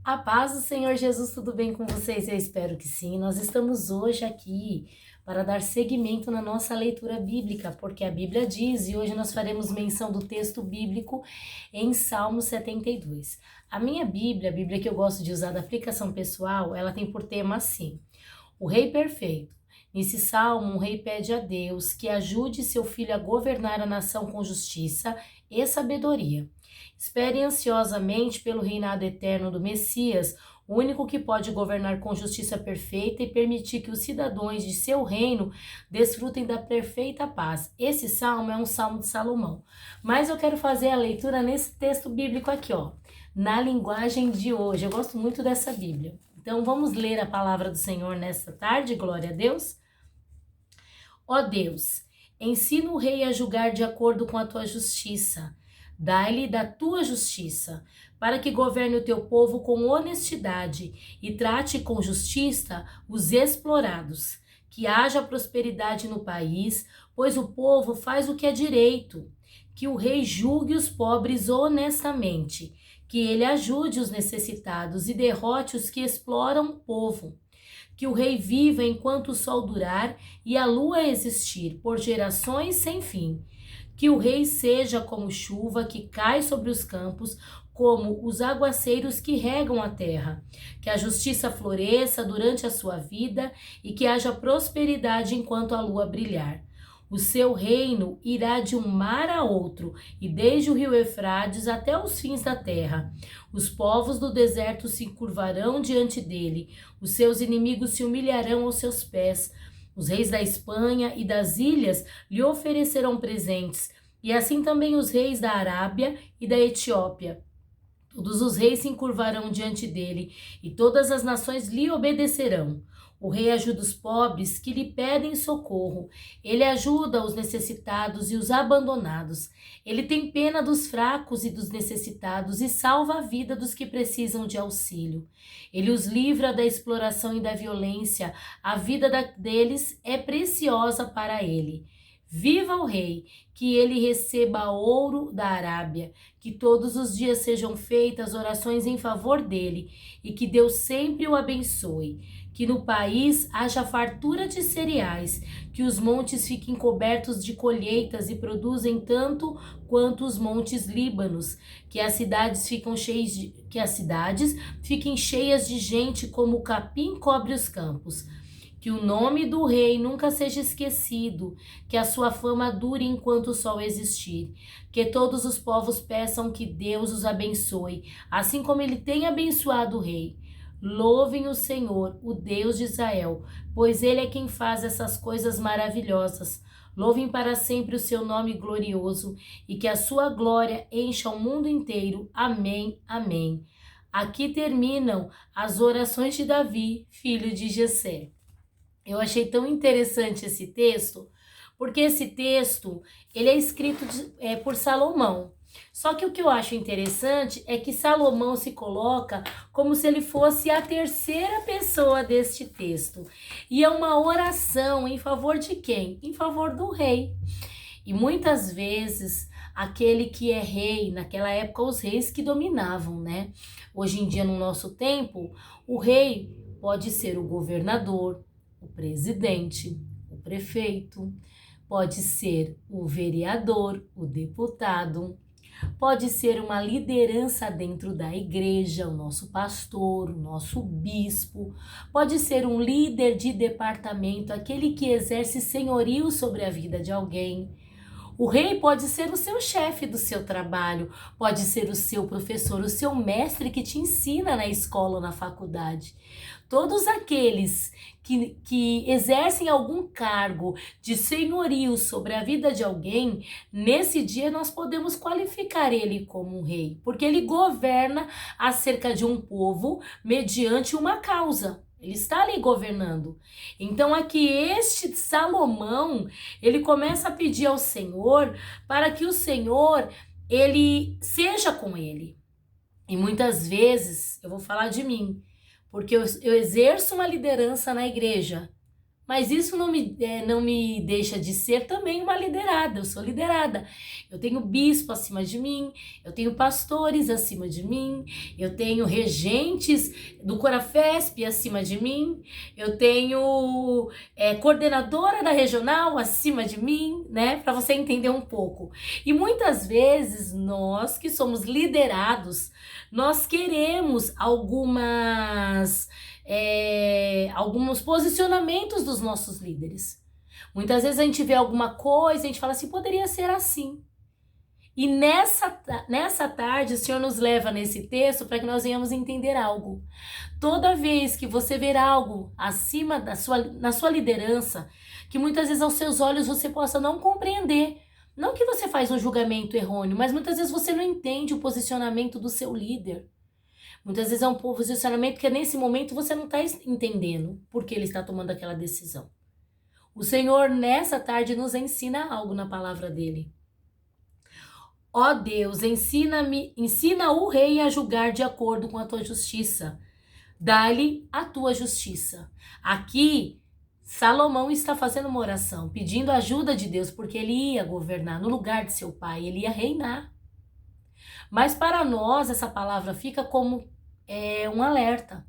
A paz do Senhor Jesus, tudo bem com vocês? Eu espero que sim. Nós estamos hoje aqui para dar seguimento na nossa leitura bíblica, porque a Bíblia diz, e hoje nós faremos menção do texto bíblico em Salmo 72. A minha Bíblia, a Bíblia que eu gosto de usar da aplicação pessoal, ela tem por tema assim: o Rei Perfeito. Nesse salmo, um rei pede a Deus que ajude seu filho a governar a nação com justiça e sabedoria. Espere ansiosamente pelo reinado eterno do Messias, o único que pode governar com justiça perfeita e permitir que os cidadãos de seu reino desfrutem da perfeita paz. Esse salmo é um salmo de Salomão, mas eu quero fazer a leitura nesse texto bíblico aqui, ó, na linguagem de hoje. Eu gosto muito dessa Bíblia. Então vamos ler a palavra do Senhor nesta tarde, glória a Deus. Ó Deus, ensina o rei a julgar de acordo com a tua justiça. Dai-lhe da tua justiça, para que governe o teu povo com honestidade e trate com justiça os explorados. Que haja prosperidade no país, pois o povo faz o que é direito. Que o rei julgue os pobres honestamente. Que ele ajude os necessitados e derrote os que exploram o povo. Que o rei viva enquanto o sol durar e a lua existir, por gerações sem fim. Que o rei seja como chuva que cai sobre os campos, como os aguaceiros que regam a terra. Que a justiça floresça durante a sua vida e que haja prosperidade enquanto a lua brilhar. O seu reino irá de um mar a outro, e desde o rio Eufrates até os fins da terra. Os povos do deserto se curvarão diante dele, os seus inimigos se humilharão aos seus pés. Os reis da Espanha e das ilhas lhe oferecerão presentes, e assim também os reis da Arábia e da Etiópia. Todos os reis se encurvarão diante dele, e todas as nações lhe obedecerão. O rei ajuda os pobres que lhe pedem socorro. Ele ajuda os necessitados e os abandonados. Ele tem pena dos fracos e dos necessitados e salva a vida dos que precisam de auxílio. Ele os livra da exploração e da violência. A vida deles é preciosa para ele. Viva o rei, que ele receba ouro da Arábia, que todos os dias sejam feitas orações em favor dele e que Deus sempre o abençoe. Que no país haja fartura de cereais, que os montes fiquem cobertos de colheitas e produzem tanto quanto os montes Líbanos, que as cidades fiquem cheias de gente como o capim cobre os campos. Que o nome do rei nunca seja esquecido, que a sua fama dure enquanto o sol existir. Que todos os povos peçam que Deus os abençoe, assim como ele tem abençoado o rei. Louvem o Senhor, o Deus de Israel, pois ele é quem faz essas coisas maravilhosas. Louvem para sempre o seu nome glorioso e que a sua glória encha o mundo inteiro. Amém, amém. Aqui terminam as orações de Davi, filho de Jessé. Eu achei tão interessante esse texto, porque esse texto ele é escrito por Salomão. Só que o que eu acho interessante é que Salomão se coloca como se ele fosse a terceira pessoa deste texto. E é uma oração em favor de quem? Em favor do rei. E muitas vezes aquele que é rei, naquela época os reis que dominavam, né? Hoje em dia, no nosso tempo, o rei pode ser o governador, o presidente, o prefeito, pode ser o vereador, o deputado, pode ser uma liderança dentro da igreja, o nosso pastor, o nosso bispo, pode ser um líder de departamento, aquele que exerce senhorio sobre a vida de alguém. O rei pode ser o seu chefe do seu trabalho, pode ser o seu professor, o seu mestre que te ensina na escola ou na faculdade. Todos aqueles que exercem algum cargo de senhorio sobre a vida de alguém, nesse dia nós podemos qualificar ele como um rei, porque ele governa acerca de um povo mediante uma causa. Ele está ali governando. Então aqui este Salomão, ele começa a pedir ao Senhor para que o Senhor, ele seja com ele. E muitas vezes, eu vou falar de mim, porque eu exerço uma liderança na igreja, Mas isso não me deixa de ser também uma liderada. Eu sou liderada. Eu tenho bispo acima de mim, eu tenho pastores acima de mim, eu tenho regentes do Corafesp acima de mim, eu tenho coordenadora da regional acima de mim, né? Para você entender um pouco. E muitas vezes nós que somos liderados, nós queremos alguns posicionamentos dos nossos líderes. Muitas vezes a gente vê alguma coisa e a gente fala assim, poderia ser assim. E nessa tarde o Senhor nos leva nesse texto para que nós venhamos entender algo. Toda vez que você ver algo acima na sua liderança, que muitas vezes aos seus olhos você possa não compreender, não que você faz um julgamento errôneo, mas muitas vezes você não entende o posicionamento do seu líder. Muitas vezes é um posicionamento que nesse momento você não está entendendo porque ele está tomando aquela decisão. O Senhor nessa tarde nos ensina algo na palavra dele. Ó Deus, ensina o rei a julgar de acordo com a tua justiça. Dá-lhe a tua justiça. Aqui, Salomão está fazendo uma oração, pedindo ajuda de Deus, porque ele ia governar no lugar de seu pai, ele ia reinar. Mas para nós, essa palavra fica como um alerta,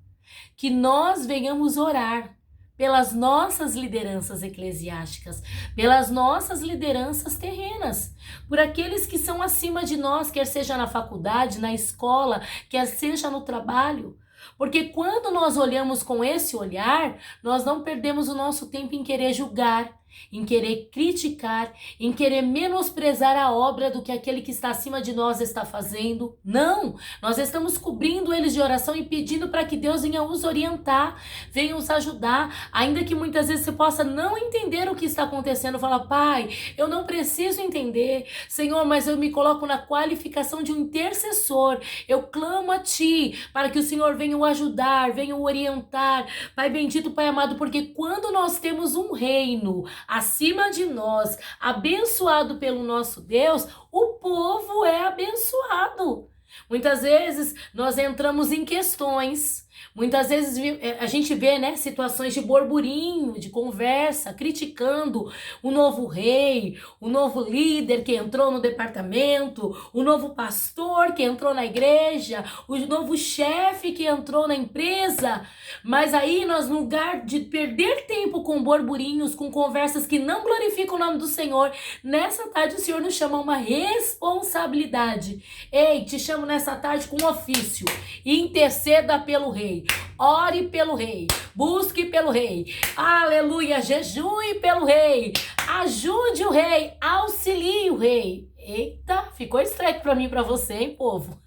que nós venhamos orar pelas nossas lideranças eclesiásticas, pelas nossas lideranças terrenas, por aqueles que são acima de nós, quer seja na faculdade, na escola, quer seja no trabalho. Porque quando nós olhamos com esse olhar, nós não perdemos o nosso tempo em querer julgar, em querer criticar, em querer menosprezar a obra do que aquele que está acima de nós está fazendo. Não, nós estamos cobrindo eles de oração e pedindo para que Deus venha os orientar, venha os ajudar, ainda que muitas vezes você possa não entender o que está acontecendo. Fala, Pai, eu não preciso entender, Senhor, mas eu me coloco na qualificação de um intercessor, eu clamo a Ti para que o Senhor venha o ajudar, venha o orientar, Pai bendito, Pai amado, porque quando nós temos um reino acima de nós, abençoado pelo nosso Deus, o povo é abençoado. Muitas vezes nós entramos em questões, muitas vezes a gente vê, né, situações de burburinho, de conversa, criticando o novo rei, o novo líder que entrou no departamento, o novo pastor que entrou na igreja, o novo chefe que entrou na empresa. Mas aí nós, no lugar de perder tempo com burburinhos, com conversas que não glorificam o nome do Senhor, nessa tarde o Senhor nos chama a uma responsabilidade. Ei, te chamo nessa tarde com um ofício. Interceda pelo rei. Ore pelo rei. Busque pelo rei. Aleluia. Jejue pelo rei. Ajude o rei. Auxilie o rei. Eita, ficou estreito para mim e para você, hein, povo?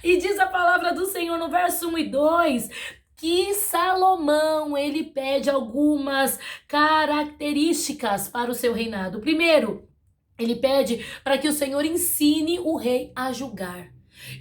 E diz a palavra do Senhor no verso 1 e 2... que Salomão, ele pede algumas características para o seu reinado. Primeiro, ele pede para que o Senhor ensine o rei a julgar.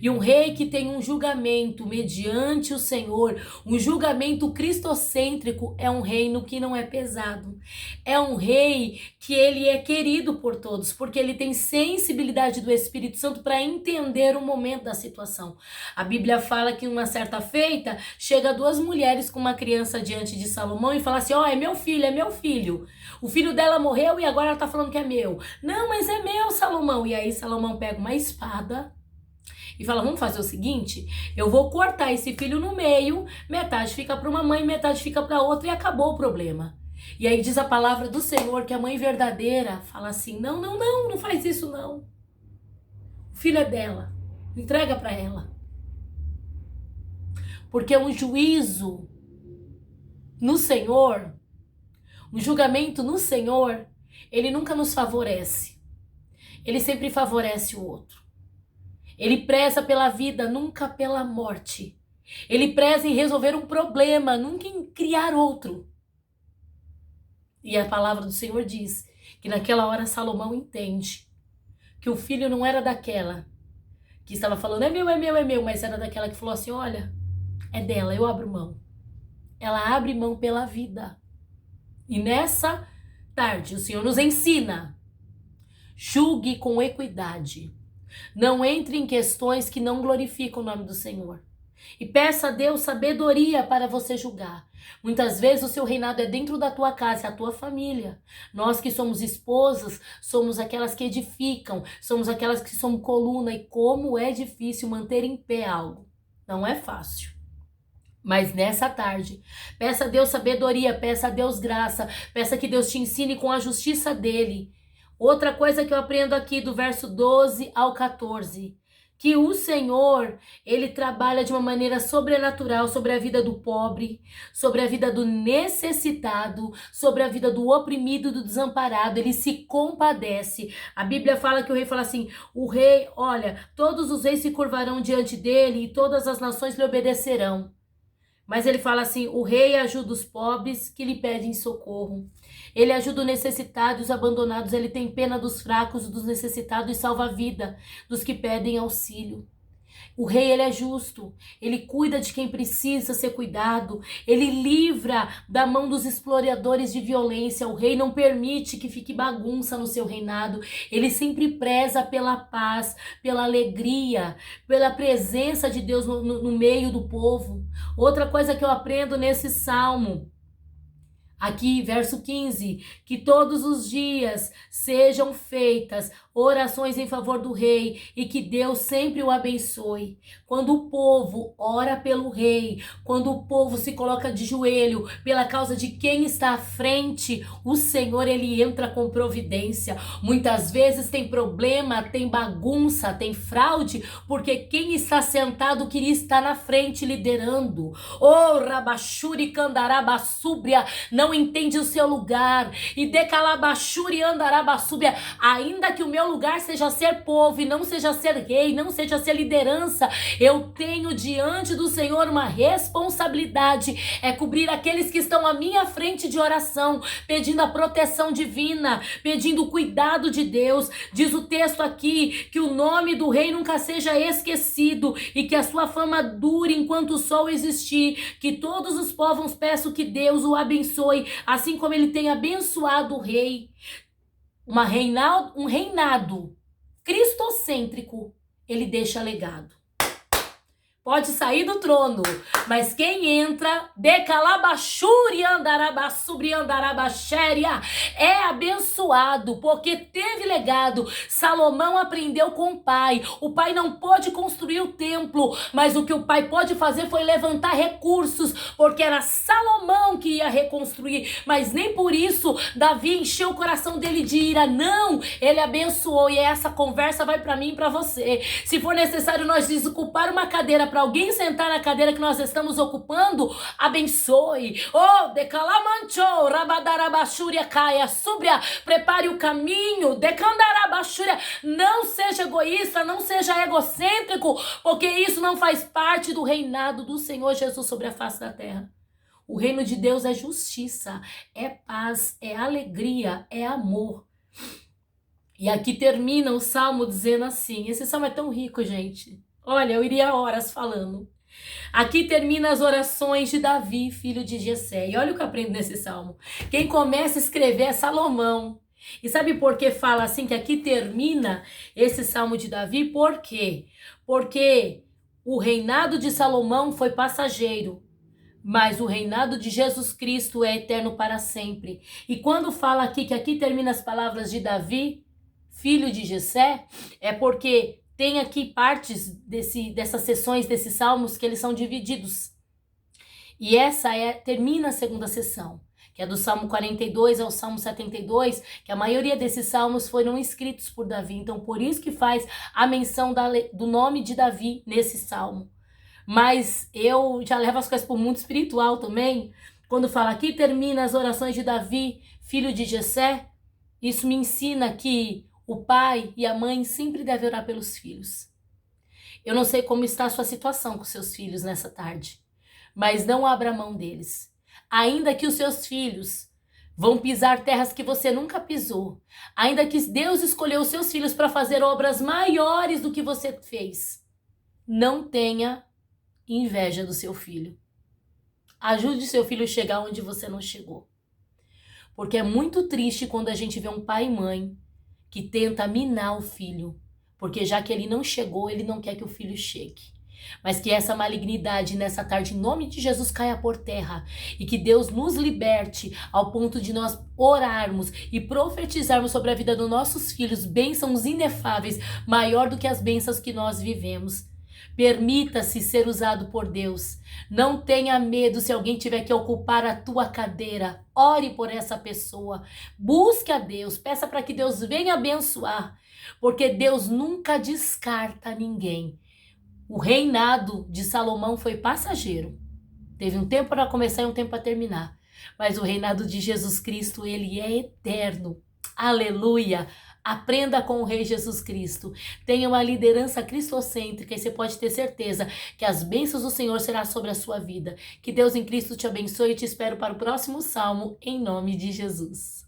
E um rei que tem um julgamento mediante o Senhor, um julgamento cristocêntrico, é um reino que não é pesado. É um rei que ele é querido por todos, porque ele tem sensibilidade do Espírito Santo para entender o momento da situação. A Bíblia fala que uma certa feita, chega duas mulheres com uma criança diante de Salomão e fala assim, ó, é meu filho, é meu filho. O filho dela morreu e agora ela tá falando que é meu. Não, mas é meu, Salomão. E aí Salomão pega uma espada e fala, vamos fazer o seguinte, eu vou cortar esse filho no meio, metade fica para uma mãe, metade fica para outra e acabou o problema. E aí diz a palavra do Senhor que a mãe verdadeira fala assim, não faz isso não. O filho é dela, entrega para ela. Porque um juízo no Senhor, um julgamento no Senhor, ele nunca nos favorece. Ele sempre favorece o outro. Ele preza pela vida, nunca pela morte. Ele preza em resolver um problema, nunca em criar outro. E a palavra do Senhor diz que naquela hora Salomão entende que o filho não era daquela que estava falando, é meu, mas era daquela que falou assim, olha, é dela, eu abro mão. Ela abre mão pela vida. E nessa tarde o Senhor nos ensina, julgue com equidade. Não entre em questões que não glorificam o nome do Senhor. E peça a Deus sabedoria para você julgar. Muitas vezes o seu reinado é dentro da tua casa, é a tua família. Nós que somos esposas, somos aquelas que edificam, somos aquelas que somos coluna. E como é difícil manter em pé algo. Não é fácil. Mas nessa tarde, peça a Deus sabedoria, peça a Deus graça, peça que Deus te ensine com a justiça dele. Outra coisa que eu aprendo aqui do verso 12 ao 14, que o Senhor, ele trabalha de uma maneira sobrenatural sobre a vida do pobre, sobre a vida do necessitado, sobre a vida do oprimido, do desamparado. Ele se compadece. A Bíblia fala que o rei fala assim, o rei, olha, todos os reis se curvarão diante dele e todas as nações lhe obedecerão. Mas ele fala assim, o rei ajuda os pobres que lhe pedem socorro. Ele ajuda o necessitado e os abandonados. Ele tem pena dos fracos, dos necessitados e salva a vida dos que pedem auxílio. O rei, ele é justo, ele cuida de quem precisa ser cuidado, ele livra da mão dos exploradores de violência. O rei não permite que fique bagunça no seu reinado, ele sempre preza pela paz, pela alegria, pela presença de Deus no meio do povo. Outra coisa que eu aprendo nesse salmo, aqui, verso 15, que todos os dias sejam feitas orações em favor do rei e que Deus sempre o abençoe. Quando o povo ora pelo rei, quando o povo se coloca de joelho pela causa de quem está à frente, o Senhor, ele entra com providência. Muitas vezes tem problema, tem bagunça, tem fraude, porque quem está sentado queria estar na frente liderando. Oh, Rabachuri Candarabasúbria, não entende o seu lugar. E Decalabachuri Andarabasúbria, ainda que o meu lugar seja ser povo e não seja ser rei, não seja ser liderança, eu tenho diante do Senhor uma responsabilidade, é cobrir aqueles que estão à minha frente de oração, pedindo a proteção divina, pedindo o cuidado de Deus. Diz o texto aqui que o nome do rei nunca seja esquecido e que a sua fama dure enquanto o sol existir, que todos os povos peçam que Deus o abençoe, assim como ele tem abençoado o rei. Um reinado cristocêntrico, ele deixa legado. Pode sair do trono, mas quem entra, decalabachuri andarabasubri andarabaxéria, é abençoado, porque teve legado. Salomão aprendeu com o pai. O pai não pôde construir o templo, mas o que o pai pôde fazer foi levantar recursos, porque era Salomão que ia reconstruir, mas nem por isso Davi encheu o coração dele de ira. Não, ele abençoou, e essa conversa vai para mim e para você. Se for necessário nós desocupar uma cadeira para alguém sentar na cadeira que nós estamos ocupando, abençoe. Oh, decalamancho, rabadarabachúria caia, súbria, prepare o caminho, decandarabachúria. Não seja egoísta, não seja egocêntrico, porque isso não faz parte do reinado do Senhor Jesus sobre a face da terra. O reino de Deus é justiça, é paz, é alegria, é amor. E aqui termina o salmo dizendo assim, esse salmo é tão rico, gente. Olha, eu iria horas falando. Aqui termina as orações de Davi, filho de Jessé. E olha o que eu aprendo nesse salmo. Quem começa a escrever é Salomão. E sabe por que fala assim, que aqui termina esse salmo de Davi? Por quê? Porque o reinado de Salomão foi passageiro, mas o reinado de Jesus Cristo é eterno para sempre. E quando fala aqui, que aqui termina as palavras de Davi, filho de Jessé, é porque tem aqui partes dessas sessões, desses salmos, que eles são divididos. E essa termina a segunda sessão, que é do Salmo 42 ao Salmo 72, que a maioria desses salmos foram escritos por Davi. Então, por isso que faz a menção do nome de Davi nesse salmo. Mas eu já levo as coisas para o mundo espiritual também. Quando fala aqui, termina as orações de Davi, filho de Jessé, isso me ensina que o pai e a mãe sempre devem orar pelos filhos. Eu não sei como está a sua situação com seus filhos nessa tarde, mas não abra mão deles. Ainda que os seus filhos vão pisar terras que você nunca pisou, ainda que Deus escolheu os seus filhos para fazer obras maiores do que você fez, não tenha inveja do seu filho. Ajude seu filho a chegar onde você não chegou. Porque é muito triste quando a gente vê um pai e mãe que tenta minar o filho, porque já que ele não chegou, ele não quer que o filho chegue. Mas que essa malignidade nessa tarde, em nome de Jesus, caia por terra. E que Deus nos liberte ao ponto de nós orarmos e profetizarmos sobre a vida dos nossos filhos bênçãos inefáveis, maior do que as bênçãos que nós vivemos. Permita-se ser usado por Deus. Não tenha medo se alguém tiver que ocupar a tua cadeira. Ore por essa pessoa. Busque a Deus. Peça para que Deus venha abençoar. Porque Deus nunca descarta ninguém. O reinado de Salomão foi passageiro. Teve um tempo para começar e um tempo para terminar. Mas o reinado de Jesus Cristo, ele é eterno. Aleluia! Aprenda com o Rei Jesus Cristo. Tenha uma liderança cristocêntrica e você pode ter certeza que as bênçãos do Senhor serão sobre a sua vida. Que Deus em Cristo te abençoe e te espero para o próximo salmo, em nome de Jesus.